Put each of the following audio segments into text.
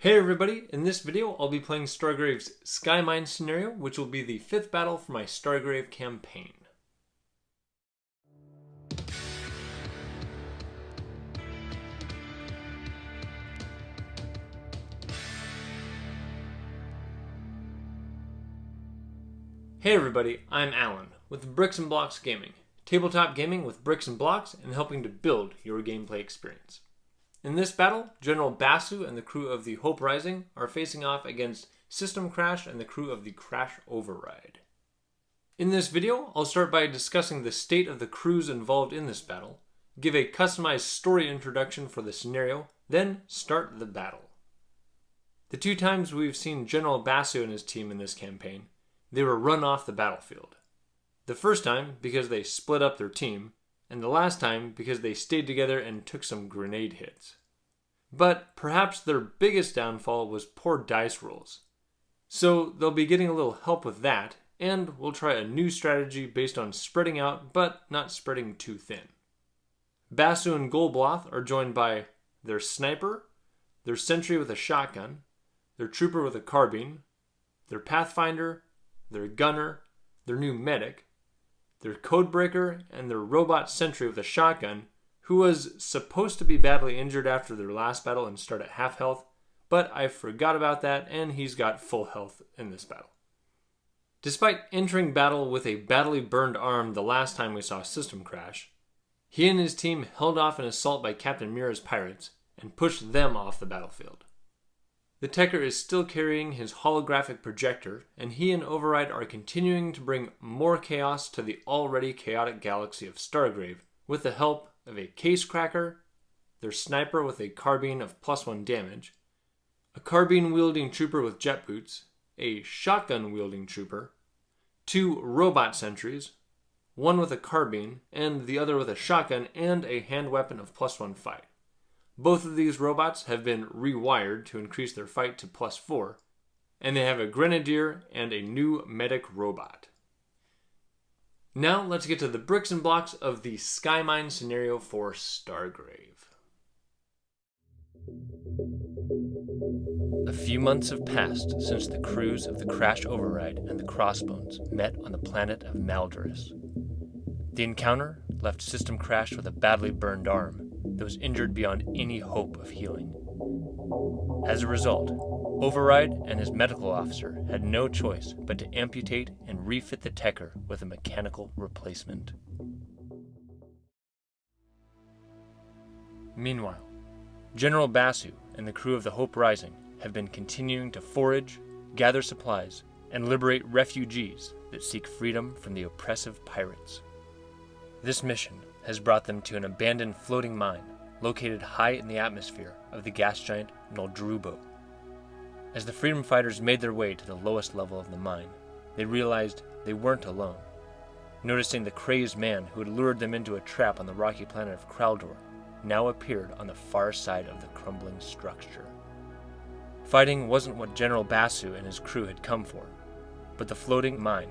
Hey everybody, in this video I'll be playing Stargrave's Skymine scenario, which will be the 5th battle for my Stargrave campaign. Hey everybody, I'm Alan with Bricks and Blocks Gaming, tabletop gaming with bricks and blocks and helping to build your gameplay experience. In this battle, General Basu and the crew of the Hope Rising are facing off against System Crash and the crew of the Crash Override. In this video, I'll start by discussing the state of the crews involved in this battle, give a customized story introduction for the scenario, then start the battle. The two times we've seen General Basu and his team in this campaign, they were run off the battlefield. The first time because they split up their team, and the last time because they stayed together and took some grenade hits. But perhaps their biggest downfall was poor dice rolls. So they'll be getting a little help with that, and we'll try a new strategy based on spreading out but not spreading too thin. Basu and Gol'Bloth are joined by their sniper, their sentry with a shotgun, their trooper with a carbine, their Pathfinder, their gunner, their new medic, their Codebreaker, and their robot sentry with a shotgun, who was supposed to be badly injured after their last battle and start at half health, but I forgot about that and he's got full health in this battle. Despite entering battle with a badly burned arm the last time we saw System Crash, he and his team held off an assault by Captain Mira's pirates and pushed them off the battlefield. The Tekker is still carrying his holographic projector, and he and Override are continuing to bring more chaos to the already chaotic galaxy of Stargrave with the help of a case cracker, their sniper with a carbine of +1 damage, a carbine-wielding trooper with jet boots, a shotgun-wielding trooper, 2 robot sentries, one with a carbine and the other with a shotgun and a hand weapon of +1 fight. Both of these robots have been rewired to increase their fight to +4, and they have a grenadier and a new medic robot. Now let's get to the bricks and blocks of the Skymine scenario for Stargrave. A few months have passed since the crews of the Crash Override and the Crossbones met on the planet of Maldoris. The encounter left System Crash with a badly burned arm that was injured beyond any hope of healing. As a result, Override and his medical officer had no choice but to amputate and refit the Tekker with a mechanical replacement. Meanwhile, General Basu and the crew of the Hope Rising have been continuing to forage, gather supplies, and liberate refugees that seek freedom from the oppressive pirates. This mission has brought them to an abandoned floating mine located high in the atmosphere of the gas giant Noldrubo. As the freedom fighters made their way to the lowest level of the mine, they realized they weren't alone. Noticing the crazed man who had lured them into a trap on the rocky planet of Kraldor now appeared on the far side of the crumbling structure. Fighting wasn't what General Basu and his crew had come for, but the floating mine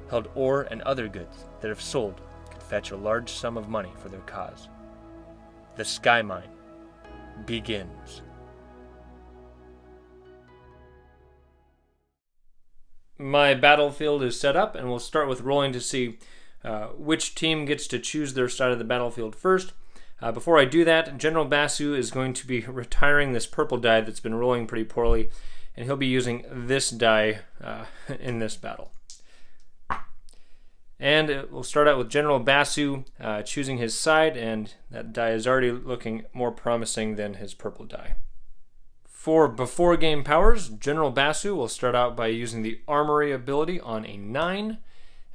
held ore and other goods that, if sold, fetch a large sum of money for their cause. The Skymine begins. My battlefield is set up, and we'll start with rolling to see which team gets to choose their side of the battlefield first. Before I do that, General Basu is going to be retiring this purple die that's been rolling pretty poorly, and he'll be using this die in this battle. And we'll start out with General Basu choosing his side, and that die is already looking more promising than his purple die. For before game powers, General Basu will start out by using the Armoury ability on a 9,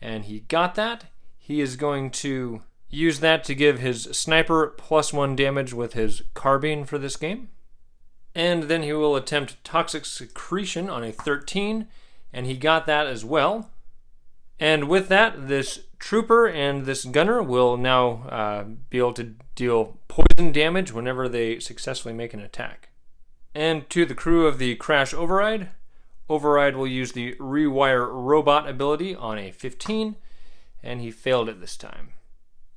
and he got that. He is going to use that to give his sniper +1 damage with his carbine for this game. And then he will attempt Toxic Secretion on a 13, and he got that as well. And with that, this trooper and this gunner will now be able to deal poison damage whenever they successfully make an attack. And to the crew of the Crash Override, Override will use the Rewire Robot ability on a 15, and he failed it this time.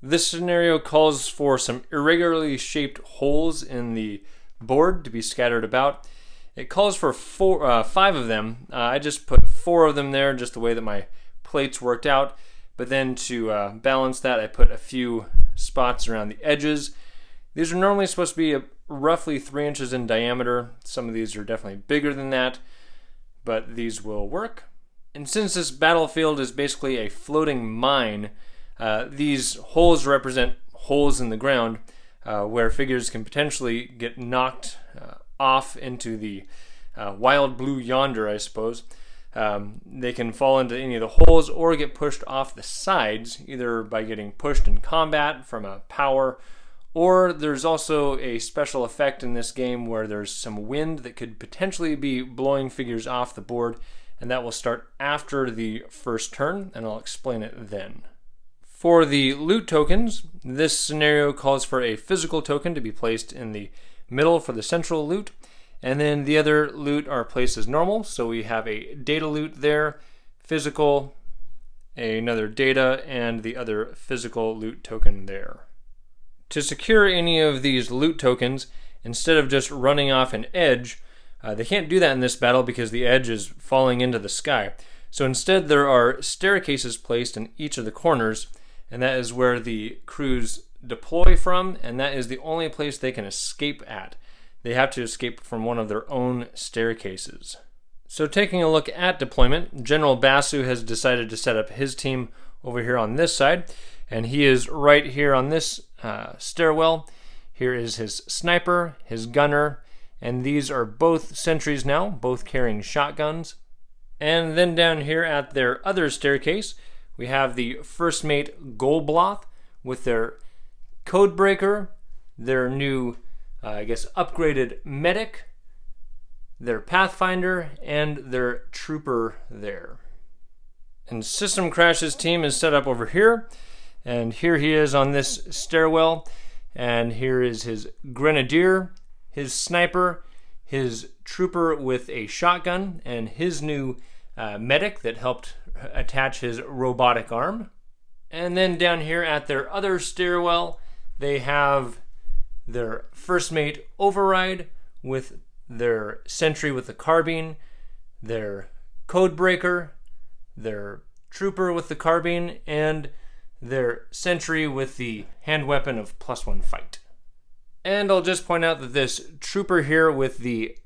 This scenario calls for some irregularly shaped holes in the board to be scattered about, It calls for 5 of them. I just put 4 of them there, just the way that my plates worked out. But then to balance that, I put a few spots around the edges. These are normally supposed to be roughly 3 inches in diameter. Some of these are definitely bigger than that, but these will work. And since this battlefield is basically a floating mine, these holes represent holes in the ground where figures can potentially get knocked off into the wild blue yonder, I suppose. They can fall into any of the holes or get pushed off the sides, either by getting pushed in combat from a power, or there's also a special effect in this game where there's some wind that could potentially be blowing figures off the board, and that will start after the first turn, and I'll explain it then. For the loot tokens, this scenario calls for a physical token to be placed in the middle for the central loot, and then the other loot are placed as normal. So we have a data loot there, physical, another data, and the other physical loot token there. To secure any of these loot tokens, instead of just running off an edge, they can't do that in this battle because the edge is falling into the sky. So instead there are staircases placed in each of the corners, and that is where the crews deploy from, and that is the only place they can escape at. They have to escape from one of their own staircases. So taking a look at deployment, General Basu has decided to set up his team over here on this side, and he is right here on this stairwell. Here is his sniper, his gunner, and these are both sentries now, both carrying shotguns. And then down here at their other staircase, we have the first mate Gol'Bloth with their Codebreaker, their new, upgraded medic, their Pathfinder, and their trooper there. And System Crash's team is set up over here, and here he is on this stairwell, and here is his grenadier, his sniper, his trooper with a shotgun, and his new medic that helped attach his robotic arm. And then down here at their other stairwell, they have their first mate Override with their sentry with the carbine, their Codebreaker, their trooper with the carbine, and their sentry with the hand weapon of +1 fight. And I'll just point out that this trooper here with the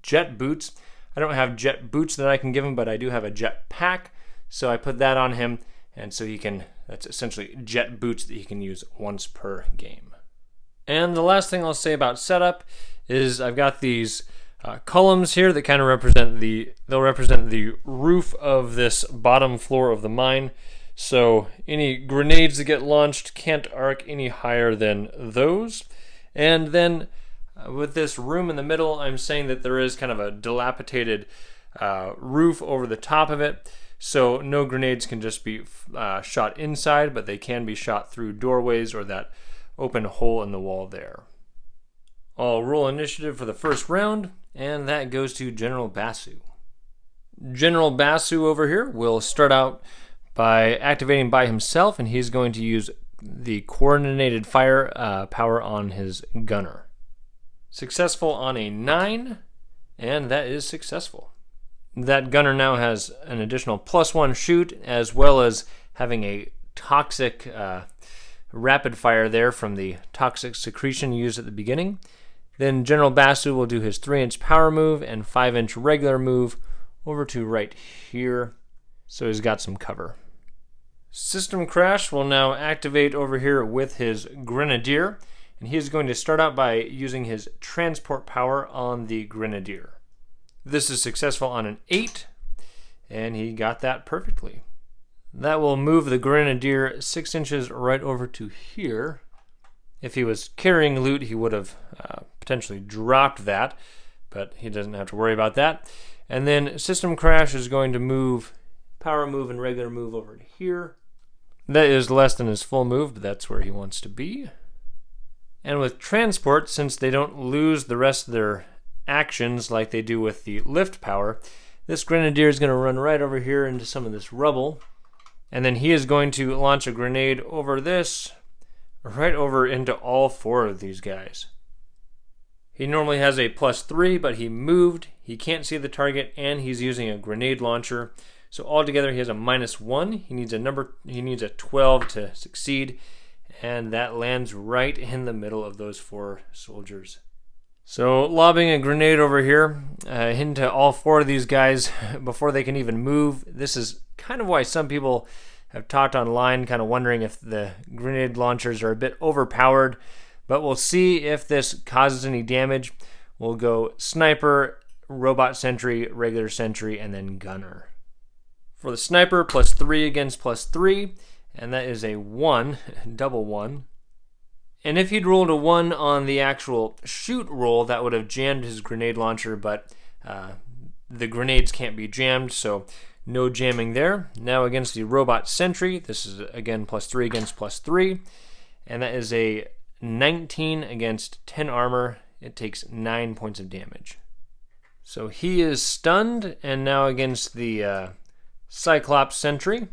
jet boots, I don't have jet boots that I can give him, but I do have a jet pack, so I put that on him, and so he can, that's essentially jet boots that he can use once per game. And the last thing I'll say about setup is I've got these columns here that kind of represent they'll represent the roof of this bottom floor of the mine. So any grenades that get launched can't arc any higher than those. And then with this room in the middle, I'm saying that there is kind of a dilapidated roof over the top of it. So no grenades can just be shot inside, but they can be shot through doorways or that open hole in the wall there. I'll roll initiative for the first round, and that goes to General Basu. General Basu over here will start out by activating by himself, and he's going to use the coordinated fire power on his gunner. Successful on a 9, and that is successful. That gunner now has an additional +1 shoot, as well as having a toxic rapid fire there from the toxic secretion used at the beginning. Then General Basu will do his 3-inch power move and 5-inch regular move over to right here, so he's got some cover. System Crash will now activate over here with his Grenadier, and he is going to start out by using his transport power on the Grenadier. This is successful on an 8, and he got that perfectly. That will move the Grenadier 6 inches right over to here. If he was carrying loot, he would have potentially dropped that, but he doesn't have to worry about that. And then System Crash is going to move power move and regular move over to here. That is less than his full move, but that's where he wants to be. And with transport, since they don't lose the rest of their actions like they do with the lift power, this Grenadier is going to run right over here into some of this rubble. And then he is going to launch a grenade over this, right over into all 4 of these guys. He normally has a +3, but he moved. He can't see the target, and he's using a grenade launcher. So altogether, he has a -1. He needs a 12 to succeed, and that lands right in the middle of those 4 soldiers. So lobbing a grenade over here into all 4 of these guys before they can even move. This is kind of why some people have talked online, kind of wondering if the grenade launchers are a bit overpowered. But we'll see if this causes any damage. We'll go Sniper, Robot Sentry, Regular Sentry, and then Gunner. For the Sniper, +3 against +3, and that is a 1, double 1. And if he'd rolled a 1 on the actual shoot roll, that would have jammed his grenade launcher, but the grenades can't be jammed, so no jamming there. Now against the Robot Sentry, this is again +3 against +3, and that is a 19 against 10 armor. It takes 9 points of damage. So he is stunned, and now against the Cyclops Sentry,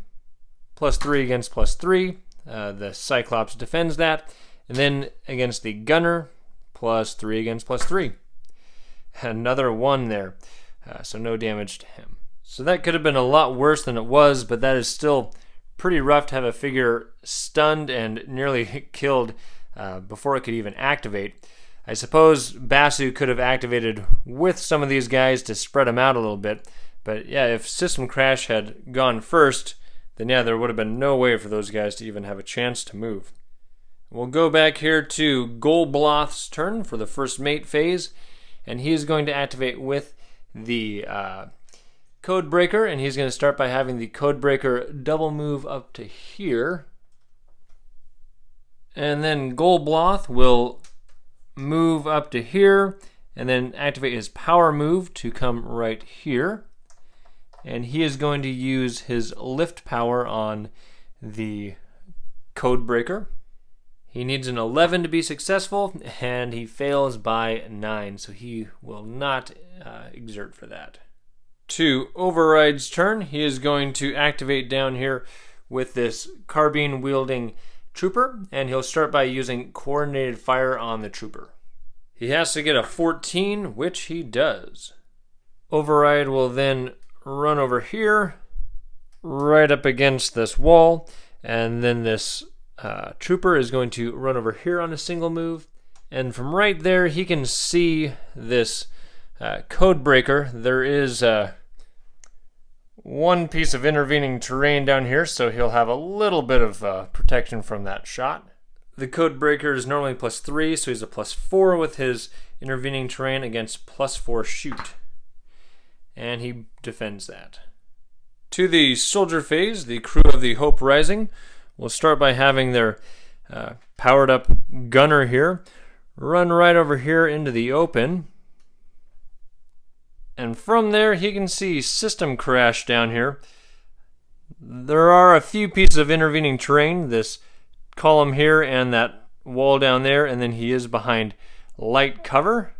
+3 against +3. The Cyclops defends that. And then against the Gunner, +3 against +3. Another 1 there, so no damage to him. So that could have been a lot worse than it was, but that is still pretty rough to have a figure stunned and nearly killed before it could even activate. I suppose Basu could have activated with some of these guys to spread them out a little bit, but yeah, if System Crash had gone first, then yeah, there would have been no way for those guys to even have a chance to move. We'll go back here to Gol'Bloth's turn for the first mate phase, and he's going to activate with the Codebreaker, and he's going to start by having the Codebreaker double move up to here. And then Gol'Bloth will move up to here, and then activate his power move to come right here. And he is going to use his lift power on the Codebreaker. He needs an 11 to be successful, and he fails by 9, so he will not exert for that. To Override's turn, he is going to activate down here with this carbine-wielding trooper, and he'll start by using coordinated fire on the trooper. He has to get a 14, which he does. Override will then run over here, right up against this wall, and then this trooper is going to run over here on a single move, and from right there he can see this Codebreaker. There is one piece of intervening terrain down here, so he'll have a little bit of protection from that shot. The Codebreaker is normally +3, so he's a +4 with his intervening terrain against +4 shoot, and he defends that. To the soldier phase, the crew of the Hope Rising will start by having their powered up gunner here run right over here into the open. And from there, he can see System Crash down here. There are a few pieces of intervening terrain, this column here and that wall down there, and then he is behind light cover.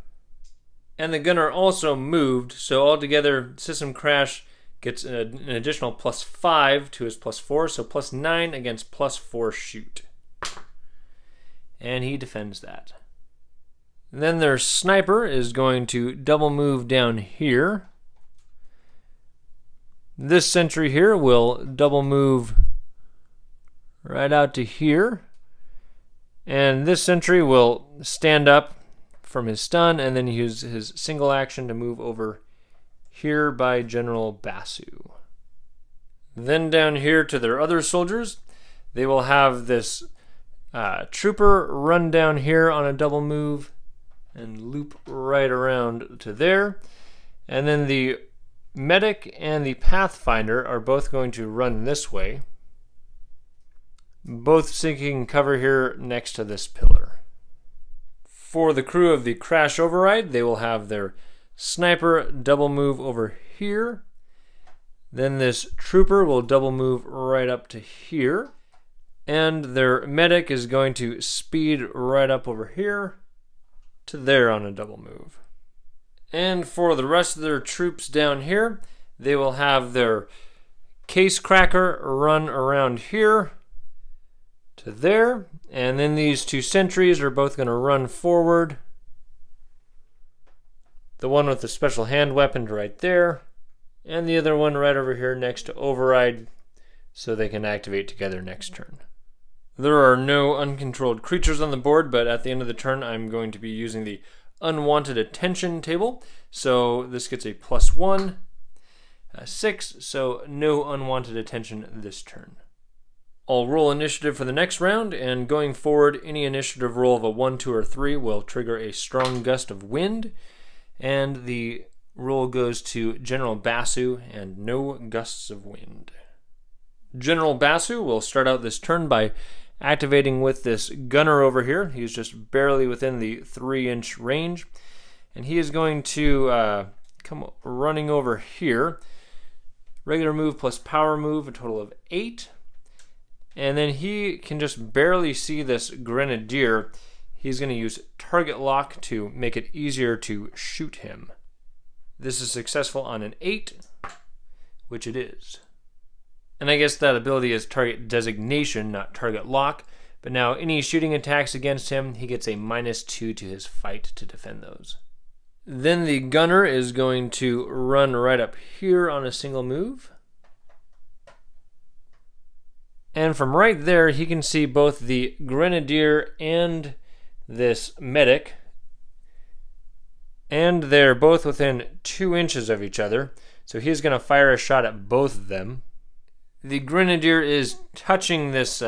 And the gunner also moved, so altogether, System Crash gets an additional +5 to his +4, so +9 against +4 shoot. And he defends that. And then their sniper is going to double move down here. This sentry here will double move right out to here. And this sentry will stand up from his stun and then use his single action to move over here by General Basu. Then down here to their other soldiers, they will have this trooper run down here on a double move and loop right around to there. And then the medic and the Pathfinder are both going to run this way, both seeking cover here next to this pillar. For the crew of the Crash Override, they will have their sniper double move over here. Then this trooper will double move right up to here. And their medic is going to speed right up over here to there on a double move. And for the rest of their troops down here, they will have their case cracker run around here to there. And then these two sentries are both going to run forward the one with the special hand weapon right there, and the other one right over here next to Override, so they can activate together next turn. There are no uncontrolled creatures on the board, but at the end of the turn I'm going to be using the Unwanted Attention table, so this gets a +1, 6, so no unwanted attention this turn. I'll roll initiative for the next round, and going forward, any initiative roll of a 1, 2, or 3 will trigger a strong gust of wind, and the roll goes to General Basu, and no gusts of wind. General Basu will start out this turn by activating with this gunner over here. He's just barely within the 3-inch range, and he is going to come running over here. Regular move plus power move, a total of 8. And then he can just barely see this Grenadier. He's going to use target lock to make it easier to shoot him. This is successful on an 8, which it is. And I guess that ability is target designation, not target lock. But now any shooting attacks against him, he gets a -2 to his fight to defend those. Then the gunner is going to run right up here on a single move. And from right there, he can see both the Grenadier and this medic. And they're both within 2 inches of each other. So he's going to fire a shot at both of them. The Grenadier is touching this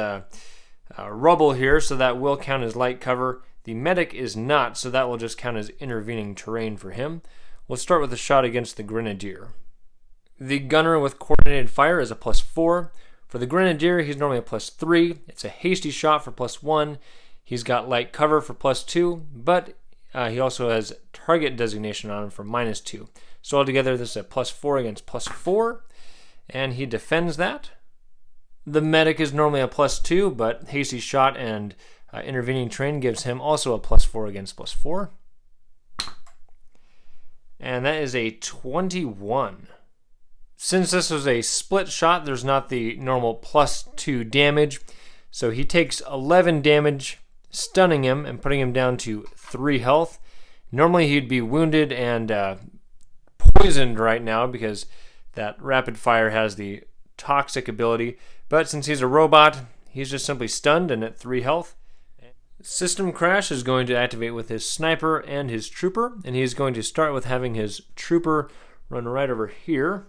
rubble here, so that will count as light cover. The medic is not, so that will just count as intervening terrain for him. We'll start with a shot against the Grenadier. The gunner with coordinated fire is a +4. For the Grenadier, he's normally a +3. It's a hasty shot for +1. He's got light cover for +2, but he also has target designation on him for -2. So altogether, this is a +4 against +4, and he defends that. The medic is normally a +2, but hasty shot and intervening terrain gives him also a +4 against +4. And that is a 21. Since this was a split shot, there's not the normal +2 damage. So he takes 11 damage, stunning him and putting him down to 3 health. Normally he'd be wounded and poisoned right now because that rapid fire has the toxic ability. But since he's a robot, he's just simply stunned and at 3 health. System Crash is going to activate with his sniper and his trooper, and he's going to start with having his trooper run right over here.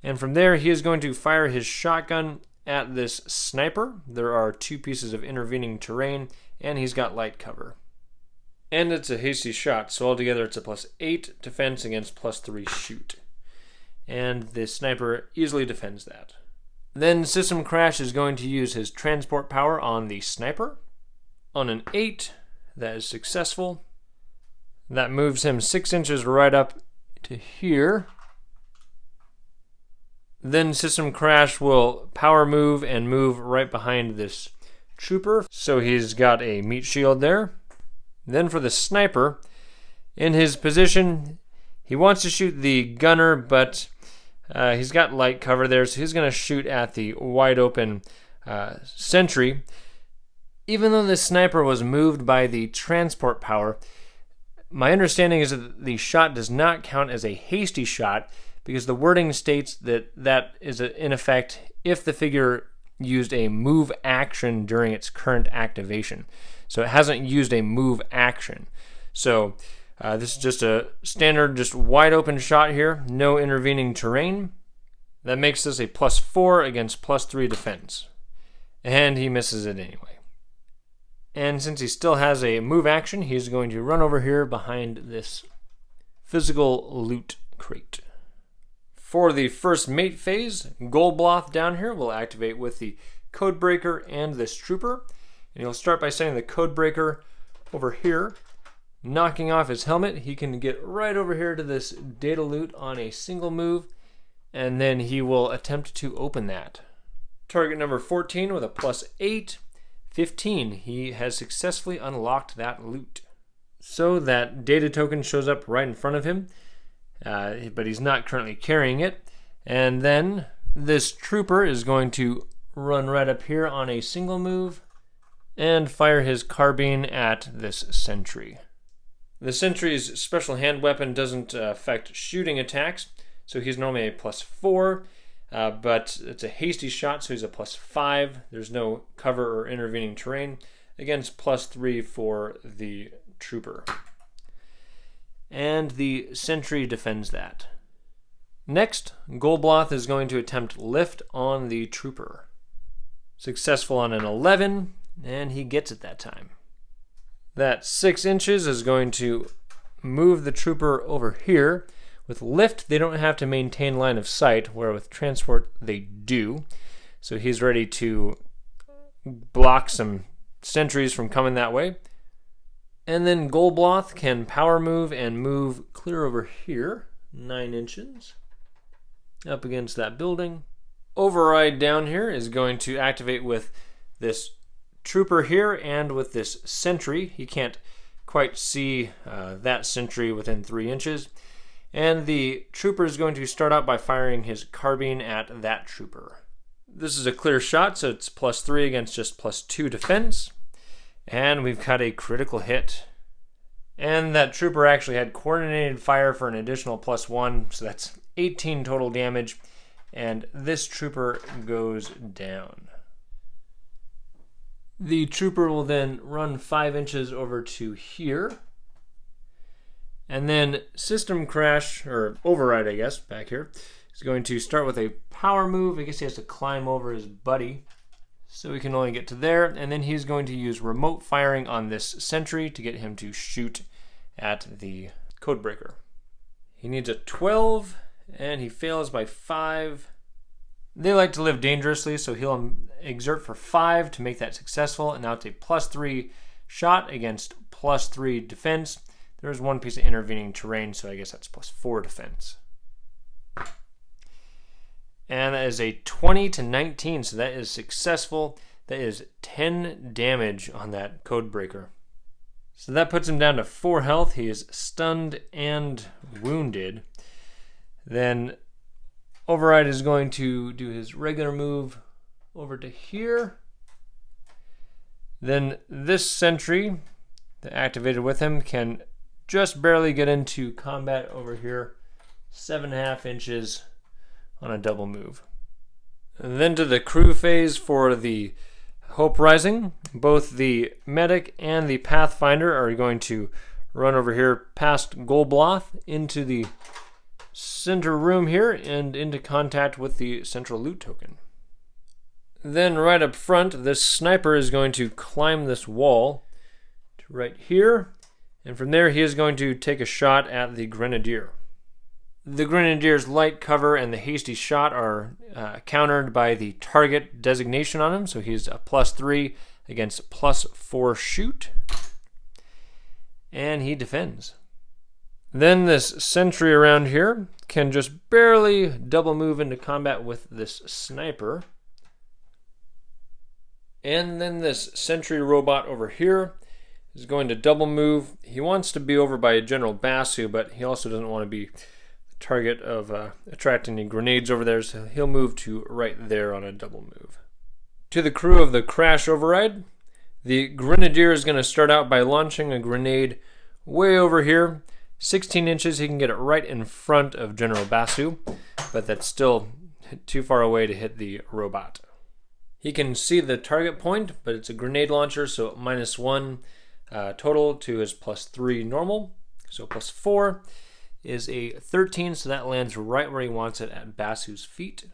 And from there, he is going to fire his shotgun at this sniper. There are 2 pieces of intervening terrain, and he's got light cover. And it's a hasty shot, so altogether it's a +8 defense against +3 shoot. And the sniper easily defends that. Then System Crash is going to use his transport power on the sniper. On an 8, that is successful. That moves him 6 inches right up to here. Then System Crash will power move and move right behind this trooper. So he's got a meat shield there. Then for the sniper, in his position, he wants to shoot the gunner, but he's got light cover there, so he's going to shoot at the wide open sentry. Even though this sniper was moved by the transport power, my understanding is that the shot does not count as a hasty shot because the wording states that that is in effect if the figure used a move action during its current activation. So it hasn't used a move action. So this is just a standard, just wide open shot here, no intervening terrain. That makes this a +4 against +3 defense. And he misses it anyway. And since he still has a move action, he's going to run over here behind this physical loot crate. For the first mate phase, Gol'Bloth down here will activate with the Codebreaker and this trooper. And he'll start by setting the Codebreaker over here, knocking off his helmet. He can get right over here to this data loot on a single move, and then he will attempt to open that. Target number 14 with a +8. 15, he has successfully unlocked that loot. So that data token shows up right in front of him, but he's not currently carrying it. And then this trooper is going to run right up here on a single move and fire his carbine at this sentry. The Sentry's special hand weapon doesn't affect shooting attacks, so he's normally a +4, but it's a hasty shot, so he's a +5. There's no cover or intervening terrain, against +3 for the Trooper. And the Sentry defends that. Next, Gol'Bloth is going to attempt lift on the Trooper. Successful on an 11, and he gets it that time. That 6 inches is going to move the Trooper over here. With lift, they don't have to maintain line of sight, where with transport, they do. So he's ready to block some sentries from coming that way. And then Gol'Bloth can power move and move clear over here, 9 inches, up against that building. Override down here is going to activate with this Trooper here and with this Sentry. He can't quite see that Sentry within 3 inches. And the Trooper is going to start out by firing his carbine at that Trooper. This is a clear shot, so it's +3 against just +2 defense. And we've got a critical hit. And that Trooper actually had coordinated fire for an additional +1, so that's 18 total damage. And this Trooper goes down. The Trooper will then run 5 inches over to here. And then System Crash, or Override, I guess, back here, is going to start with a power move. I guess he has to climb over his buddy, so he can only get to there. And then he's going to use remote firing on this Sentry to get him to shoot at the Codebreaker. He needs a 12, and he fails by 5. They like to live dangerously, so he'll exert for 5 to make that successful. And now it's a +3 shot against +3 defense. There's one piece of intervening terrain, so I guess that's +4 defense. And that is a 20 to 19, so that is successful. That is 10 damage on that Codebreaker. So that puts him down to 4 health. He is stunned and wounded. Then Override is going to do his regular move over to here. Then this Sentry that activated with him can just barely get into combat over here, 7.5 inches on a double move. And then to the crew phase for the Hope Rising. Both the Medic and the Pathfinder are going to run over here past Gol'Bloth into the center room here and into contact with the central loot token. Then right up front, this sniper is going to climb this wall to right here. And from there, he is going to take a shot at the Grenadier. The Grenadier's light cover and the hasty shot are countered by the target designation on him, so he's a +3 against +4 shoot. And he defends. Then this Sentry around here can just barely double move into combat with this sniper. And then this Sentry Robot over here is going to double move. He wants to be over by General Basu, but he also doesn't want to be the target of attracting any grenades over there, so he'll move to right there on a double move. To the crew of the Crash Override, the Grenadier is going to start out by launching a grenade way over here. 16 inches, he can get it right in front of General Basu, but that's still too far away to hit the robot. He can see the target point, but it's a grenade launcher, so -1 total to his +3 normal. So +4 is a 13, so that lands right where he wants it at Basu's feet.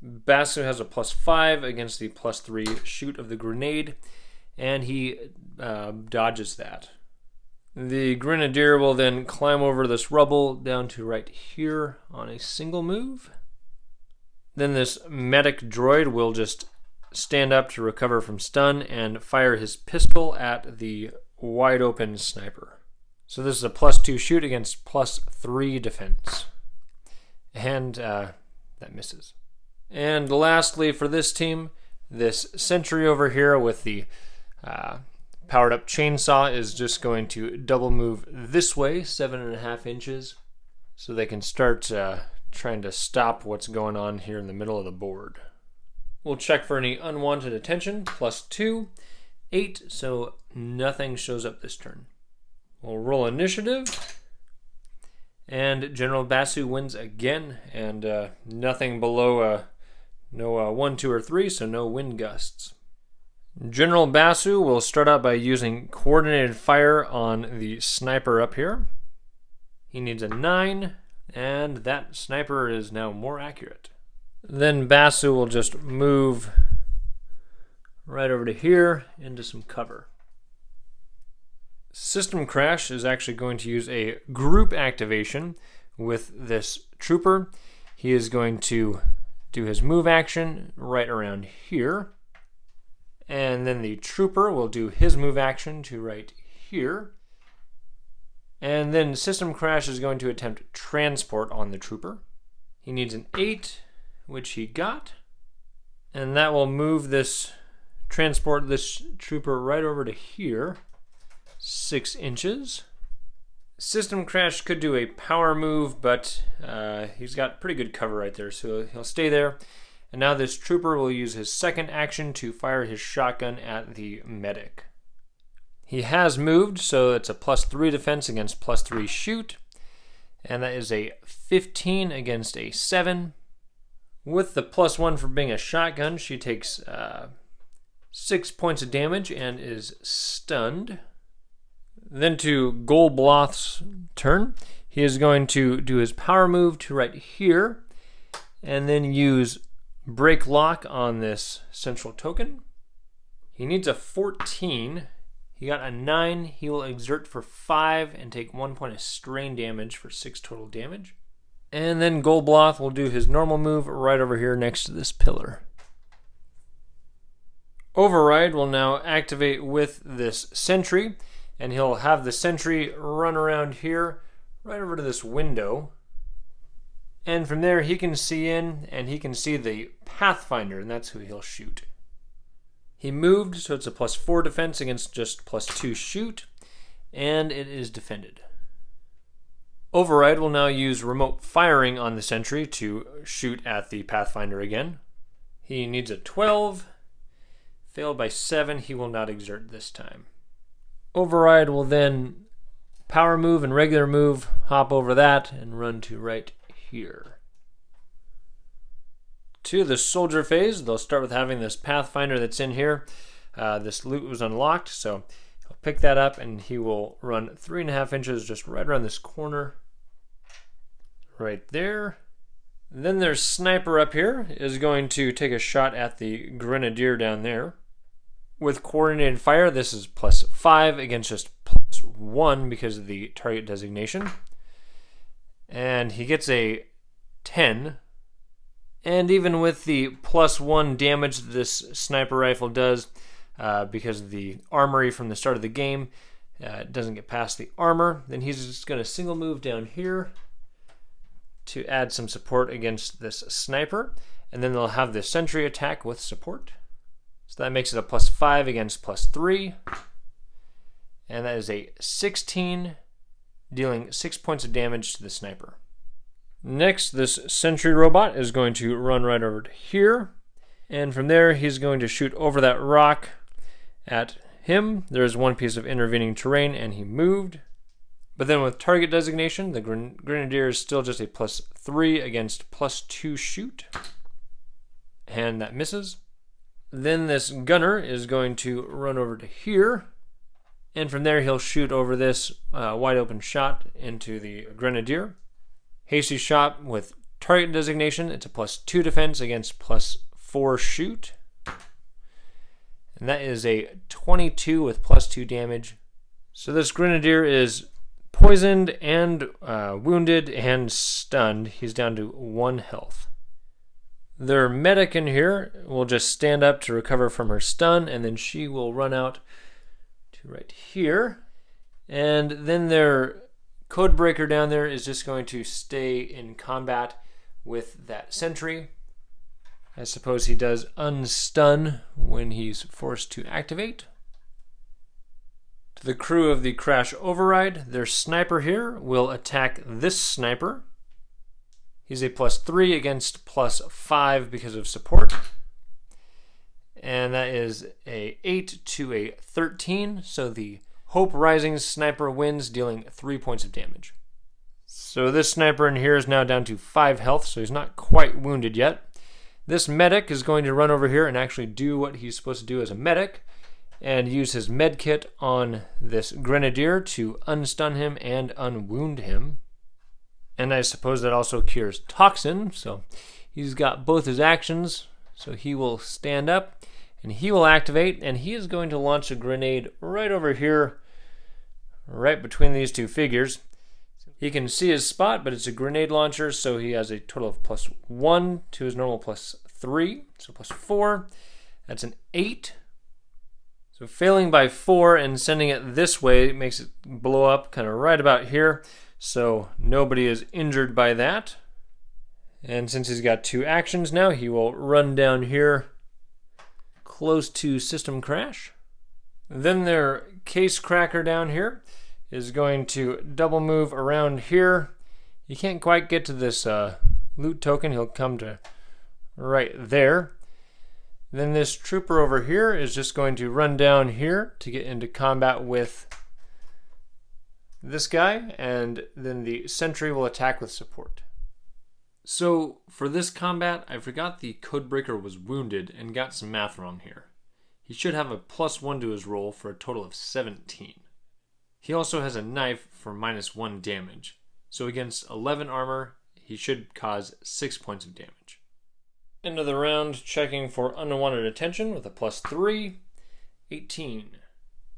Basu has a +5 against the +3 shoot of the grenade, and he dodges that. The Grenadier will then climb over this rubble down to right here on a single move. Then this medic droid will just stand up to recover from stun and fire his pistol at the wide open sniper. So this is a +2 shoot against +3 defense. And that misses. And lastly for this team, this Sentry over here with the powered up chainsaw is just going to double move this way, 7.5 inches, so they can start trying to stop what's going on here in the middle of the board. We'll check for any unwanted attention, +2, 8, so nothing shows up this turn. We'll roll initiative. And General Basu wins again, and nothing below no 1, 2, or 3, so no wind gusts. General Basu will start out by using coordinated fire on the sniper up here. He needs a 9, and that sniper is now more accurate. Then Basu will just move right over to here into some cover. System Crash is actually going to use a group activation with this trooper. He is going to do his move action right around here. And then the trooper will do his move action to right here. And then System Crash is going to attempt transport on the trooper. He needs an 8, which he got. And that will move this, transport this trooper right over to here. 6 inches. System Crash could do a power move, but he's got pretty good cover right there, so he'll stay there. And now this trooper will use his second action to fire his shotgun at the medic. He has moved, so it's a +3 defense against +3 shoot. And that is a 15 against a 7. With the +1 for being a shotgun, she takes 6 points of damage and is stunned. Then to Gol'Bloth's turn. He is going to do his power move to right here, and then use break lock on this central token. He needs a 14. He got a 9. He will exert for 5 and take 1 point of strain damage for 6 total damage. And then Gol'Bloth will do his normal move right over here next to this pillar. Override will now activate with this sentry, and he'll have the sentry run around here right over to this window. And from there he can see in, and he can see the Pathfinder, and that's who he'll shoot. He moved, so it's a +4 defense against just +2 shoot, and it is defended. Override will now use remote firing on the sentry to shoot at the Pathfinder again. He needs a 12. Failed by 7, he will not exert this time. Override will then power move and regular move, hop over that, and run to right here. To the soldier phase, they'll start with having this Pathfinder that's in here. This loot was unlocked, so he'll pick that up, and he will run 3.5 inches just right around this corner. Right there. Then there's Sniper up here is going to take a shot at the Grenadier down there. With coordinated fire, this is +5 against just +1 because of the target designation. And he gets a 10. And even with the +1 damage this sniper rifle does, because of the armory from the start of the game, it doesn't get past the armor, then he's just going to single move down here to add some support against this sniper. And then they'll have the sentry attack with support. So that makes it a +5 against +3. And that is a 16, dealing 6 points of damage to the sniper. Next, this Sentry Robot is going to run right over to here. And from there, he's going to shoot over that rock at him. There's one piece of intervening terrain, and he moved. But then with target designation, the Grenadier is still just a +3 against +2 shoot. And that misses. Then this gunner is going to run over to here, and from there he'll shoot over this wide open shot into the Grenadier. Hasty shot with target designation, it's a +2 defense against +4 shoot. And that is a 22 with +2 damage. So this Grenadier is poisoned and wounded and stunned. He's down to 1 health. Their medic in here will just stand up to recover from her stun, and then she will run out to right here. And then their Codebreaker down there is just going to stay in combat with that sentry. I suppose he does unstun when he's forced to activate. To the crew of the Crash Override, their sniper here will attack this sniper. He's a +3 against +5 because of support. And that is a 8 to a 13. So the Hope Rising sniper wins, dealing 3 points of damage. So this sniper in here is now down to 5 health, so he's not quite wounded yet. This medic is going to run over here and actually do what he's supposed to do as a medic, and use his med kit on this grenadier to unstun him and unwound him. And I suppose that also cures toxin, so he's got both his actions. So he will stand up and he will activate, and he is going to launch a grenade right over here, right between these two figures. He can see his spot, but it's a grenade launcher, so he has a total of +1 to his normal +3, so +4. That's an 8. So failing by 4 and sending it this way makes it blow up kind of right about here, so nobody is injured by that. And since he's got 2 actions now, he will run down here close to system crash. Then their case cracker down here is going to double move around here. He can't quite get to this loot token. He'll come to right there. Then this trooper over here is just going to run down here to get into combat with this guy, and then the sentry will attack with support. So for this combat, I forgot the Codebreaker was wounded and got some math wrong here. He should have a +1 to his roll for a total of 17. He also has a knife for -1 damage. So against 11 armor, he should cause 6 points of damage. End of the round, checking for unwanted attention with a +3, 18.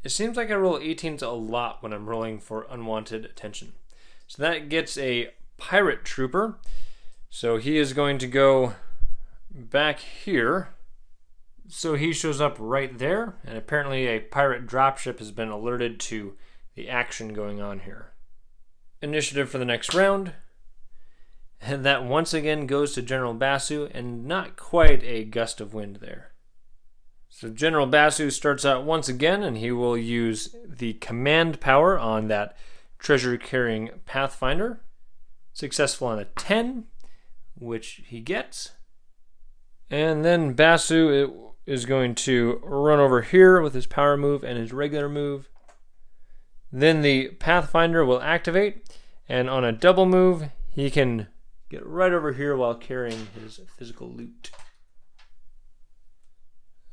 It seems like I roll 18s a lot when I'm rolling for unwanted attention. So that gets a pirate trooper. So he is going to go back here. So he shows up right there, and apparently a pirate dropship has been alerted to the action going on here. Initiative for the next round. And that once again goes to General Basu, and not quite a gust of wind there. So General Basu starts out once again, and he will use the command power on that treasure-carrying Pathfinder. Successful on a 10, which he gets. And then Basu is going to run over here with his power move and his regular move. Then the Pathfinder will activate, and on a double move, he can get right over here while carrying his physical loot.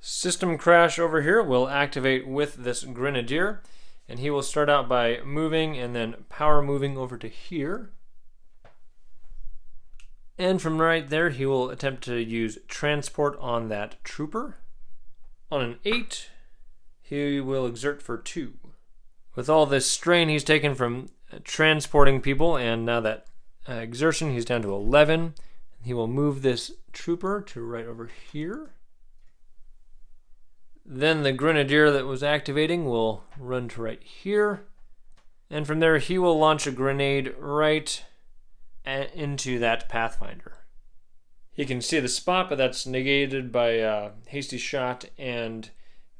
System crash over here will activate with this grenadier, and he will start out by moving and then power moving over to here. And from right there, he will attempt to use transport on that trooper. On an 8, he will exert for 2. With all this strain he's taken from transporting people, and now that exertion, he's down to 11. He will move this trooper to right over here. Then the grenadier that was activating will run to right here. And from there, he will launch a grenade right into that Pathfinder. He can see the spot, but that's negated by hasty shot and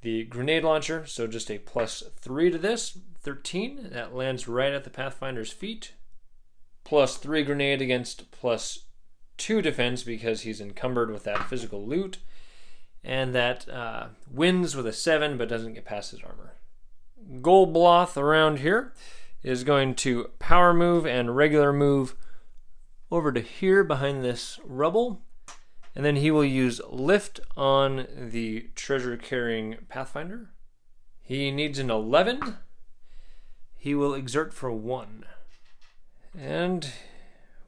the grenade launcher. So just a +3 to this, 13. That lands right at the Pathfinder's feet. +3 grenade against +2 defense because he's encumbered with that physical loot. And that wins with a 7 but doesn't get past his armor. Gol'Bloth around here is going to power move and regular move over to here behind this rubble. And then he will use lift on the treasure carrying Pathfinder. He needs an 11. He will exert for 1. And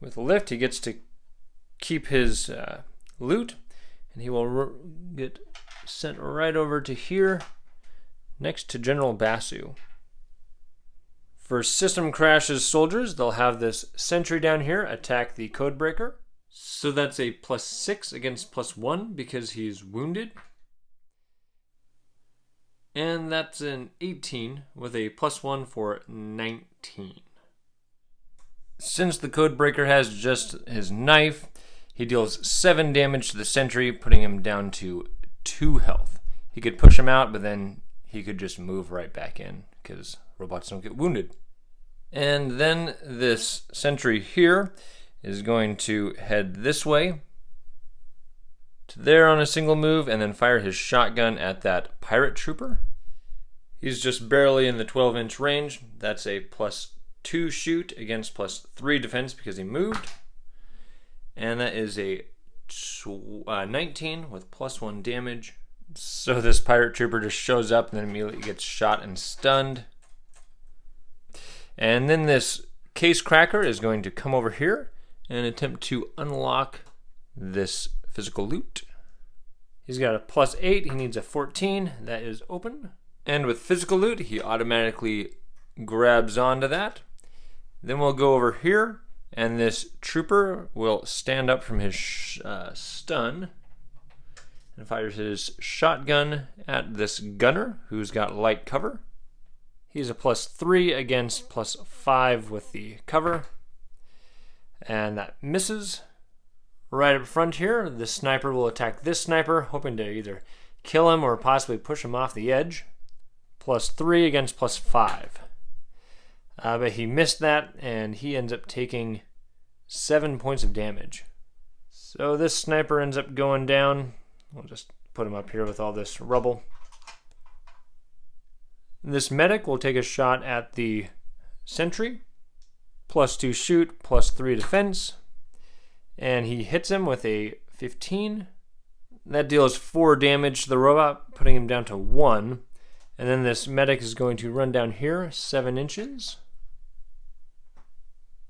with lift, he gets to keep his loot, and he will get sent right over to here, next to General Basu. For System Crash's soldiers, they'll have this sentry down here attack the Codebreaker. So that's a +6 against +1 because he's wounded. And that's an 18 with a +1 for 19. Since the Codebreaker has just his knife, he deals 7 damage to the sentry, putting him down to 2 health. He could push him out, but then he could just move right back in because robots don't get wounded. And then this sentry here is going to head this way to there on a single move and then fire his shotgun at that pirate trooper. He's just barely in the 12-inch range. That's a +2 shoot against +3 defense because he moved. And that is a 19 with +1 damage. So this pirate trooper just shows up and then immediately gets shot and stunned. And then this case cracker is going to come over here and attempt to unlock this physical loot. He's got a +8, he needs a 14, that is open. And with physical loot, he automatically grabs onto that. Then we'll go over here, and this trooper will stand up from his stun and fires his shotgun at this gunner who's got light cover. He's a +3 against +5 with the cover. And that misses. Right up front here, the sniper will attack this sniper, hoping to either kill him or possibly push him off the edge. +3 against +5. But he missed that, and he ends up taking 7 points of damage. So this sniper ends up going down. We'll just put him up here with all this rubble. This medic will take a shot at the sentry. +2 shoot, +3 defense. And he hits him with a 15. That deals 4 damage to the robot, putting him down to 1. And then this medic is going to run down here 7 inches.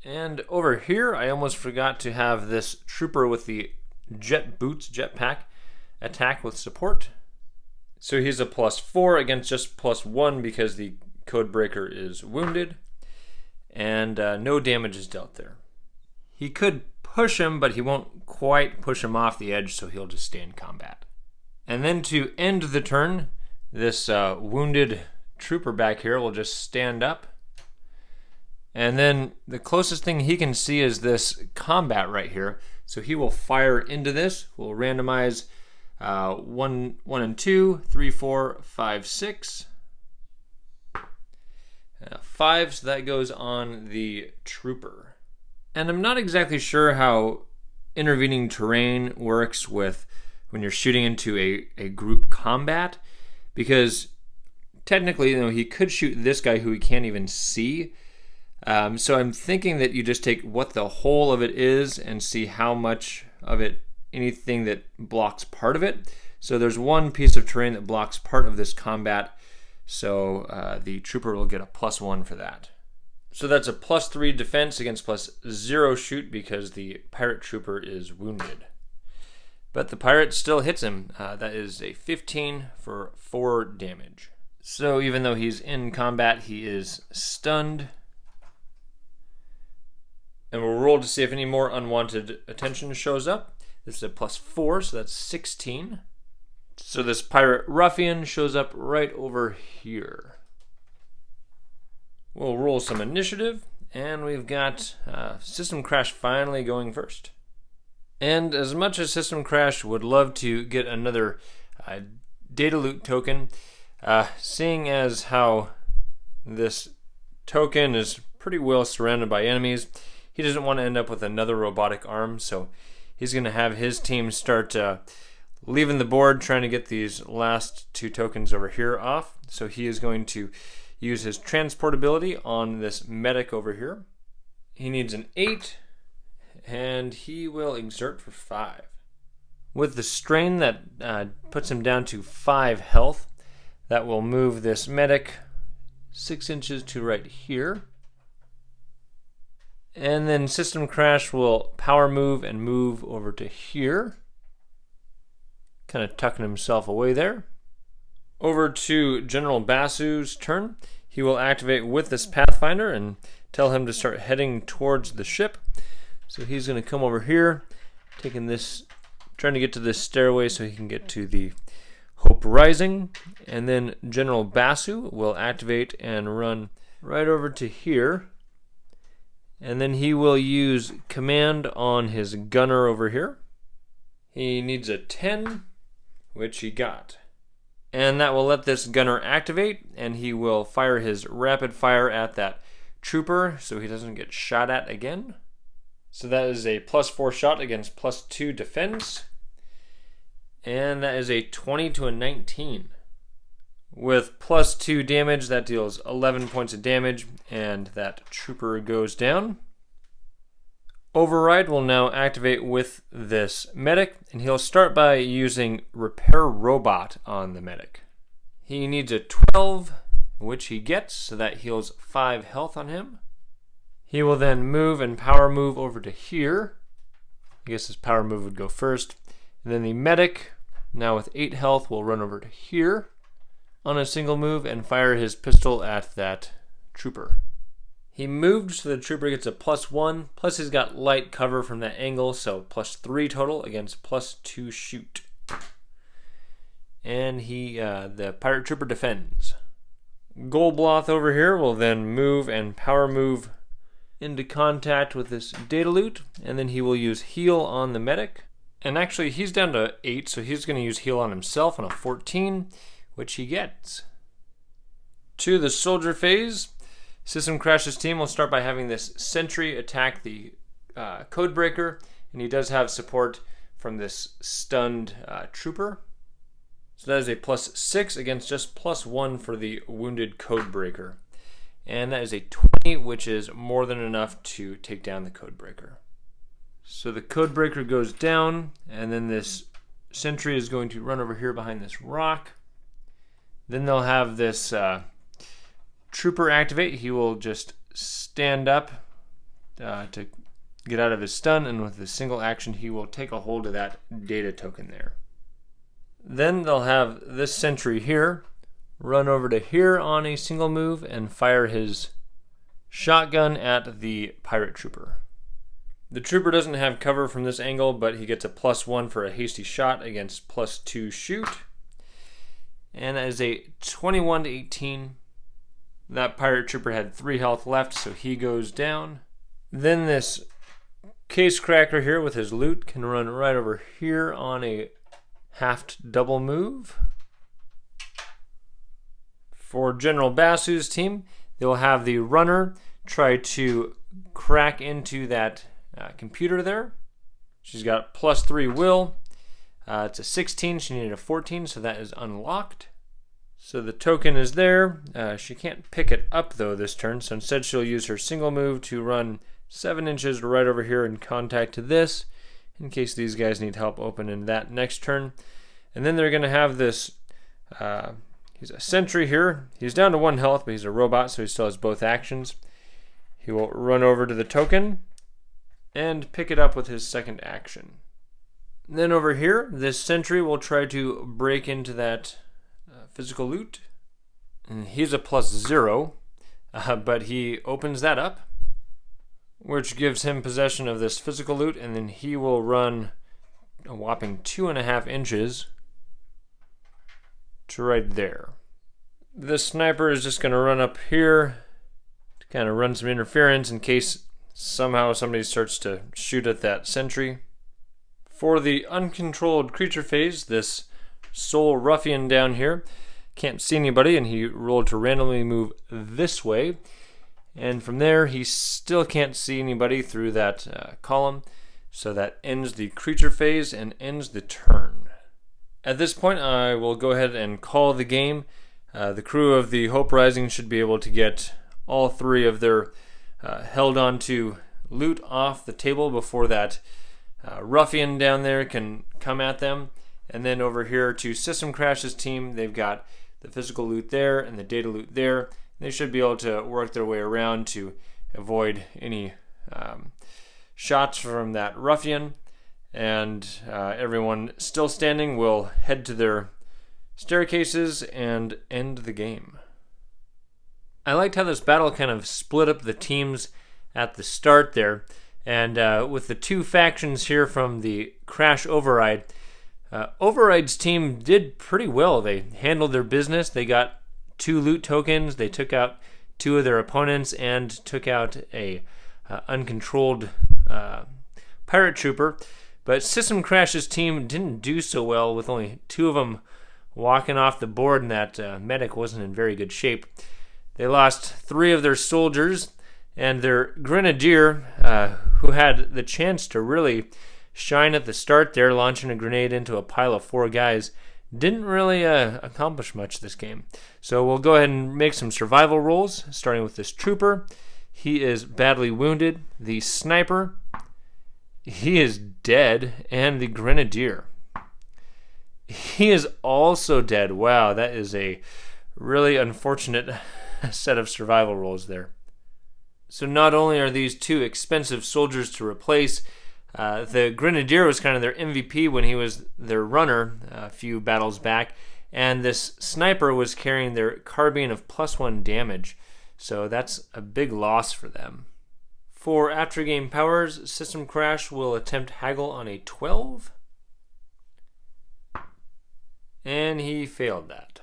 And over here, I almost forgot to have this trooper with the jet boots, jetpack, attack with support. So he's a +4 against just +1 because the Codebreaker is wounded. And no damage is dealt there. He could push him, but he won't quite push him off the edge, so he'll just stay in combat. And then to end the turn, this wounded trooper back here will just stand up. And then the closest thing he can see is this combat right here. So he will fire into this. We'll randomize 1 and 2, 3, 4, 5, 6. 5, so that goes on the trooper. And I'm not exactly sure how intervening terrain works with when you're shooting into a group combat, because technically, he could shoot this guy who he can't even see. So I'm thinking that you just take what the whole of it is and see how much of it, anything that blocks part of it. So there's one piece of terrain that blocks part of this combat, so the trooper will get a +1 for that. So that's a +3 defense against +0 shoot because the pirate trooper is wounded. But the pirate still hits him. That is a 15 for 4 damage. So even though he's in combat, he is stunned. And we'll roll to see if any more unwanted attention shows up. This is a +4, so that's 16. So this pirate ruffian shows up right over here. We'll roll some initiative, and we've got System Crash finally going first. And as much as System Crash would love to get another data loot token, seeing as how this token is pretty well surrounded by enemies, he doesn't want to end up with another robotic arm, so he's going to have his team start leaving the board trying to get these last 2 tokens over here off. So he is going to use his transportability on this medic over here. He needs an 8, and he will exert for 5. With the strain that puts him down to 5 health, that will move this medic 6 inches to right here. And then System Crash will power move and move over to here. Kind of tucking himself away there. Over to General Basu's turn. He will activate with this Pathfinder and tell him to start heading towards the ship. So he's going to come over here, taking this, trying to get to this stairway so he can get to the Hope Rising. And then General Basu will activate and run right over to here. And then he will use command on his gunner over here. He needs a 10, which he got. And that will let this gunner activate, and he will fire his rapid fire at that trooper so he doesn't get shot at again. So that is a +4 shot against +2 defense. And that is a 20 to a 19. With +2 damage, that deals 11 points of damage, and that trooper goes down. Override will now activate with this medic, and he'll start by using Repair Robot on the medic. He needs a 12, which he gets, so that heals 5 health on him. He will then move and power move over to here. I guess his power move would go first. And then the medic, now with 8 health, will run over to here on a single move and fire his pistol at that trooper. He moved, so the trooper gets a +1, plus he's got light cover from that angle, so +3 total against +2 shoot. And the pirate trooper defends. Gol'Bloth over here will then move and power move into contact with this data loot, and then he will use heal on the medic. And actually, he's down to 8, so he's going to use heal on himself on a 14, which he gets. To the soldier phase, System Crash's team will start by having this sentry attack the Codebreaker, and he does have support from this stunned trooper. So that is a +6 against just +1 for the wounded Codebreaker. And that is a 20, which is more than enough to take down the Codebreaker. So the Codebreaker goes down, and then this sentry is going to run over here behind this rock. Then they'll have this trooper activate. He will just stand up to get out of his stun, and with a single action he will take a hold of that data token there. Then they'll have this sentry here run over to here on a single move and fire his shotgun at the pirate trooper. The trooper doesn't have cover from this angle, but he gets a +1 for a hasty shot against +2 shoot. And that is a 21 to 18. That pirate trooper had 3 health left, so he goes down. Then this case cracker here with his loot can run right over here on a halved double move. For General Basu's team, they'll have the runner try to crack into that computer there. She's got +3 will. It's a 16. She needed a 14, so that is unlocked. So the token is there. She can't pick it up, though, this turn, so instead she'll use her single move to run 7 inches right over here in contact to this, in case these guys need help opening that next turn. And then they're going to have this... he's a sentry here. He's down to 1 health, but he's a robot, so he still has both actions. He will run over to the token and pick it up with his second action. Then over here, this sentry will try to break into that physical loot. And he's a +0, but he opens that up, which gives him possession of this physical loot, and then he will run a whopping 2.5 inches to right there. This sniper is just going to run up here to kind of run some interference in case somehow somebody starts to shoot at that sentry. For the uncontrolled creature phase, this soul ruffian down here can't see anybody, and he rolled to randomly move this way. And from there, he still can't see anybody through that column. So that ends the creature phase and ends the turn. At this point, I will go ahead and call the game. The crew of the Hope Rising should be able to get all 3 of their held onto loot off the table before that ruffian down there can come at them. And then over here to System Crash's team, they've got the physical loot there and the data loot there. They should be able to work their way around to avoid any shots from that ruffian. And everyone still standing will head to their staircases and end the game. I liked how this battle kind of split up the teams at the start there. And with the 2 factions here from the Crash Override, Override's team did pretty well. They handled their business. They got 2 loot tokens. They took out 2 of their opponents and took out a uncontrolled pirate trooper. But System Crash's team didn't do so well, with only 2 of them walking off the board, and that medic wasn't in very good shape. They lost 3 of their soldiers, and their grenadier, who had the chance to really shine at the start there, launching a grenade into a pile of 4 guys, didn't really accomplish much this game. So we'll go ahead and make some survival rolls, starting with this trooper. He is badly wounded. The sniper, he is dead. And the grenadier, he is also dead. Wow, that is a really unfortunate set of survival rolls there. So not only are these two expensive soldiers to replace, the Grenadier was kind of their MVP when he was their runner a few battles back, and this sniper was carrying their carbine of +1 damage, so that's a big loss for them. For after-game powers, System Crash will attempt Haggle on a 12, and he failed that.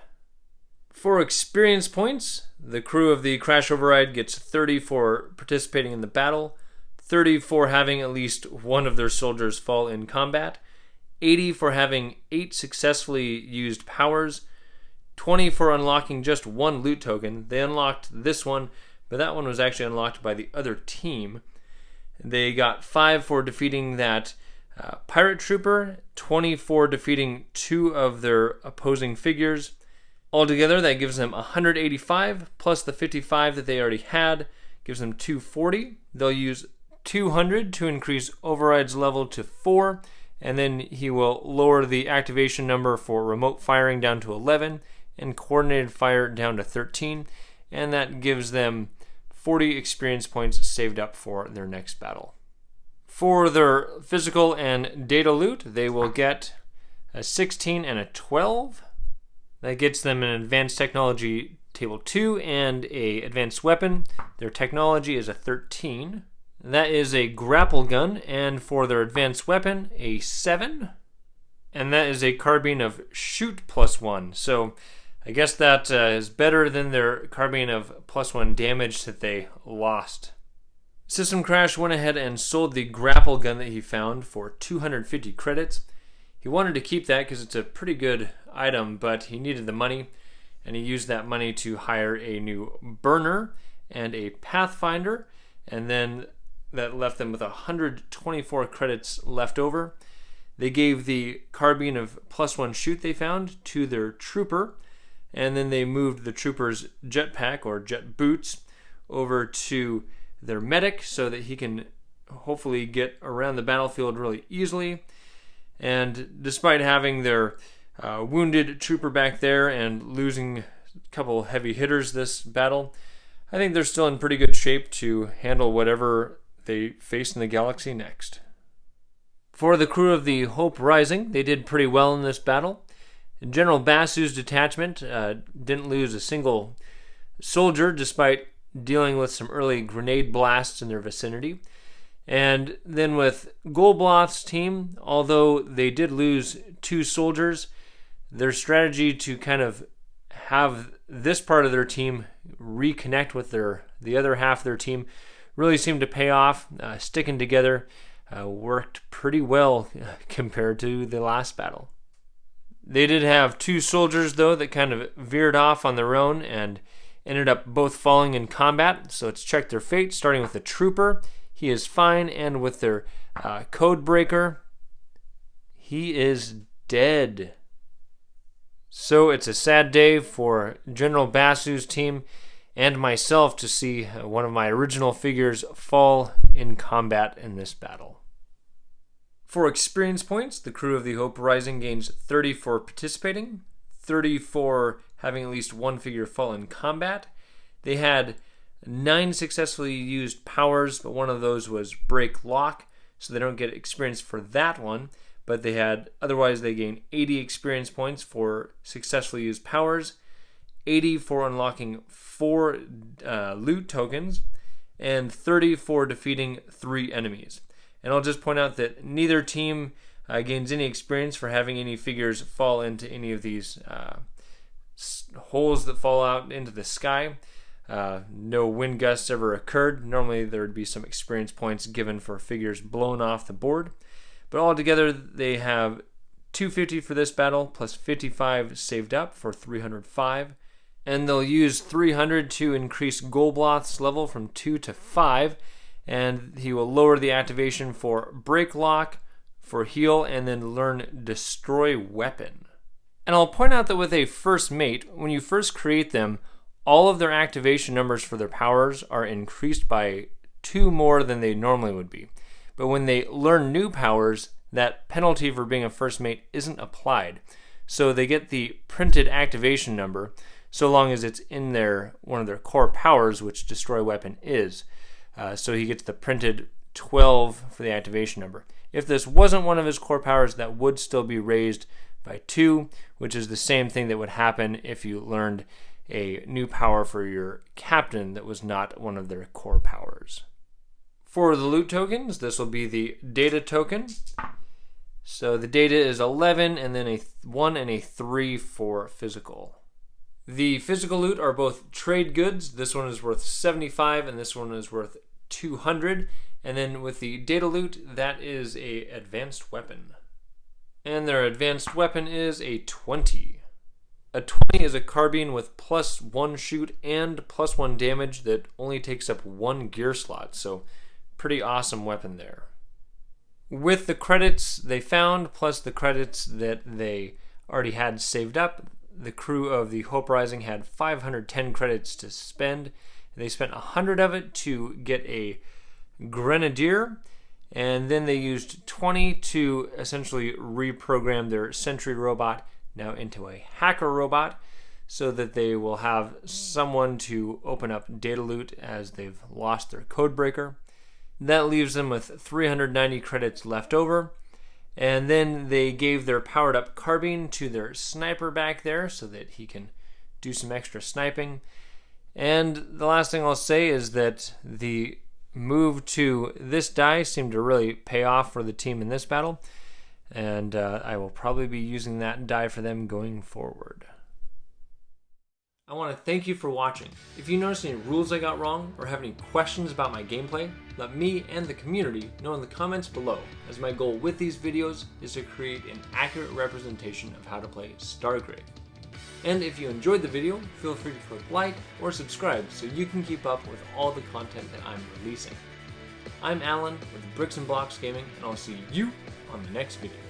For experience points, the crew of the Crash Override gets 30 for participating in the battle, 30 for having at least one of their soldiers fall in combat, 80 for having 8 successfully used powers, 20 for unlocking just one loot token. They unlocked this one, but that one was actually unlocked by the other team. They got 5 for defeating that pirate trooper, 20 for defeating 2 of their opposing figures. Altogether, that gives them 185, plus the 55 that they already had, gives them 240. They'll use 200 to increase Override's level to 4, and then he will lower the activation number for remote firing down to 11, and coordinated fire down to 13, and that gives them 40 experience points saved up for their next battle. For their physical and data loot, they will get a 16 and a 12. That gets them an advanced technology table 2 and a advanced weapon. Their technology is a 13. That is a grapple gun, and for their advanced weapon, a 7. And that is a carbine of shoot +1. So I guess that is better than their carbine of +1 damage that they lost. System Crash went ahead and sold the grapple gun that he found for 250 credits. He wanted to keep that because it's a pretty good item, but he needed the money, and he used that money to hire a new burner and a Pathfinder, and then that left them with 124 credits left over. They gave the carbine of +1 shoot they found to their trooper, and then they moved the trooper's jetpack or jet boots over to their medic so that he can hopefully get around the battlefield really easily. And despite having their wounded trooper back there and losing a couple heavy hitters this battle, I think they're still in pretty good shape to handle whatever they face in the galaxy next. For the crew of the Hope Rising, they did pretty well in this battle. General Basu's detachment didn't lose a single soldier despite dealing with some early grenade blasts in their vicinity. And then with Gol'Bloth's team, although they did lose 2 soldiers, their strategy to kind of have this part of their team reconnect with the other half of their team really seemed to pay off. Sticking together worked pretty well compared to the last battle. They did have 2 soldiers, though, that kind of veered off on their own and ended up both falling in combat. So let's check their fate, starting with the trooper. He is fine, and with their Codebreaker, he is dead. So it's a sad day for General Basu's team and myself to see one of my original figures fall in combat in this battle. For experience points, the crew of the Hope Rising gains 30 for participating, 30 for having at least one figure fall in combat. They had 9 successfully used powers, but one of those was Break Lock, so they don't get experience for that one. But otherwise they gain 80 experience points for successfully used powers, 80 for unlocking 4 loot tokens, and 30 for defeating 3 enemies. And I'll just point out that neither team gains any experience for having any figures fall into any of these holes that fall out into the sky. No wind gusts ever occurred. Normally there would be some experience points given for figures blown off the board. But altogether they have 250 for this battle plus 55 saved up for 305. And they'll use 300 to increase Gol'Bloth's level from 2 to 5. And he will lower the activation for Break Lock, for Heal, and then learn Destroy Weapon. And I'll point out that with a first mate, when you first create them, all of their activation numbers for their powers are increased by 2 more than they normally would be. But when they learn new powers, that penalty for being a first mate isn't applied. So they get the printed activation number, so long as it's in one of their core powers, which Destroy Weapon is. So he gets the printed 12 for the activation number. If this wasn't one of his core powers, that would still be raised by 2, which is the same thing that would happen if you learned a new power for your captain that was not one of their core powers. For the loot tokens, this will be the data token. So the data is 11 and then a 1 and a 3 for physical. The physical loot are both trade goods. This one is worth 75 and this one is worth 200. And then with the data loot, that is a advanced weapon. And their advanced weapon is a 20. A 20 is a carbine with +1 shoot and +1 damage that only takes up 1 gear slot. So pretty awesome weapon there. With the credits they found, plus the credits that they already had saved up, the crew of the Hope Rising had 510 credits to spend. They spent 100 of it to get a Grenadier, and then they used 20 to essentially reprogram their Sentry Robot now into a Hacker Robot, so that they will have someone to open up data loot as they've lost their Codebreaker. That leaves them with 390 credits left over. And then they gave their powered up carbine to their sniper back there so that he can do some extra sniping. And the last thing I'll say is that the move to this die seemed to really pay off for the team in this battle. And I will probably be using that die for them going forward. I want to thank you for watching. If you notice any rules I got wrong or have any questions about my gameplay, let me and the community know in the comments below, as my goal with these videos is to create an accurate representation of how to play Stargrave. And if you enjoyed the video, feel free to click like or subscribe so you can keep up with all the content that I'm releasing. I'm Alan with Bricks and Blocks Gaming, and I'll see you on the next video.